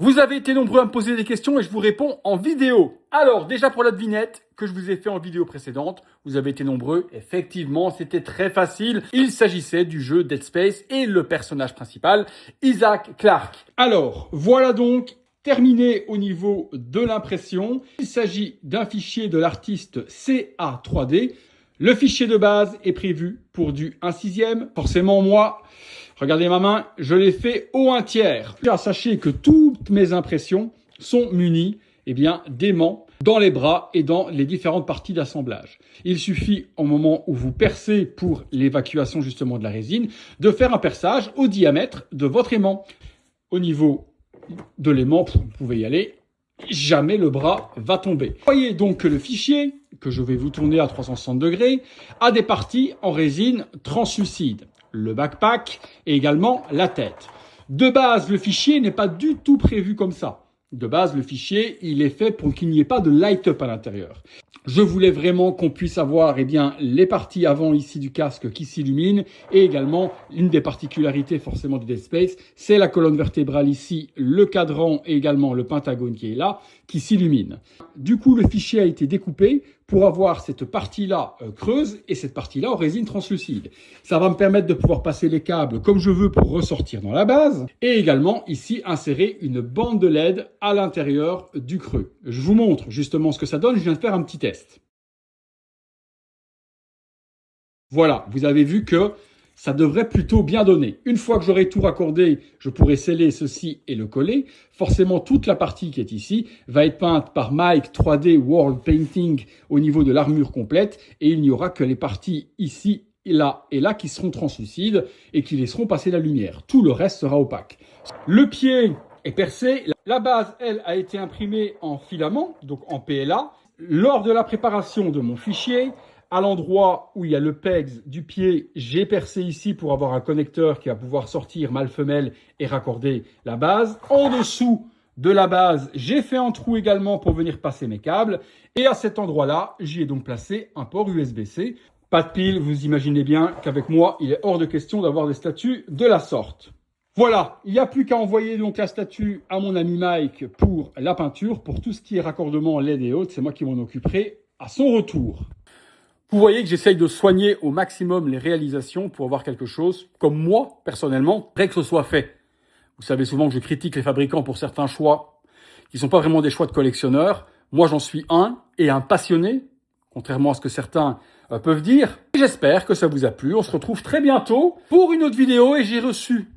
Vous avez été nombreux à me poser des questions et je vous réponds en vidéo. Alors, déjà pour la devinette que je vous ai fait en vidéo précédente, vous avez été nombreux. Effectivement, c'était très facile. Il s'agissait du jeu Dead Space et le personnage principal, Isaac Clarke. Alors, voilà donc terminé au niveau de l'impression. Il s'agit d'un fichier de l'artiste CA3D. Le fichier de base est prévu pour du 1/6. Forcément, moi, regardez ma main, je l'ai fait au 1/3. Sachez que toutes mes impressions sont munies d'aimants dans les bras et dans les différentes parties d'assemblage. Il suffit, au moment où vous percez pour l'évacuation justement de la résine, de faire un perçage au diamètre de votre aimant. Au niveau de l'aimant, vous pouvez y aller. Jamais le bras va tomber. Vous voyez donc que le fichier, que je vais vous tourner à 360 degrés, a des parties en résine translucide. Le backpack et également la tête. De base, le fichier n'est pas du tout prévu comme ça. De base, le fichier, il est fait pour qu'il n'y ait pas de light-up à l'intérieur. Je voulais vraiment qu'on puisse avoir les parties avant ici du casque qui s'illuminent et également une des particularités forcément du Dead Space, c'est la colonne vertébrale ici, le cadran et également le pentagone qui est là, qui s'illumine. Du coup, le fichier a été découpé pour avoir cette partie-là creuse et cette partie-là en résine translucide. Ça va me permettre de pouvoir passer les câbles comme je veux pour ressortir dans la base et également ici insérer une bande de LED à l'intérieur du creux. Je vous montre justement ce que ça donne, je viens de faire un petit test. Voilà, vous avez vu que ça devrait plutôt bien donner. Une fois que j'aurai tout raccordé, je pourrai sceller ceci et le coller. Forcément, toute la partie qui est ici va être peinte par Mike 3D World Painting au niveau de l'armure complète et il n'y aura que les parties ici, là et là qui seront translucides et qui laisseront passer la lumière. Tout le reste sera opaque. Le pied est percé. La base, elle, a été imprimée en filament, donc en PLA. Lors de la préparation de mon fichier, à l'endroit où il y a le pegs du pied, j'ai percé ici pour avoir un connecteur qui va pouvoir sortir mâle-femelle et raccorder la base. En dessous de la base, j'ai fait un trou également pour venir passer mes câbles. Et à cet endroit-là, j'y ai donc placé un port USB-C. Pas de pile, vous imaginez bien qu'avec moi, il est hors de question d'avoir des statues de la sorte. Voilà, il n'y a plus qu'à envoyer donc la statue à mon ami Mike pour la peinture. Pour tout ce qui est raccordement LED et autres, c'est moi qui m'en occuperai à son retour. Vous voyez que j'essaye de soigner au maximum les réalisations pour avoir quelque chose, comme moi, personnellement, prêt que ce soit fait. Vous savez souvent que je critique les fabricants pour certains choix qui ne sont pas vraiment des choix de collectionneurs. Moi, j'en suis un et un passionné, contrairement à ce que certains peuvent dire. J'espère que ça vous a plu. On se retrouve très bientôt pour une autre vidéo et j'ai reçu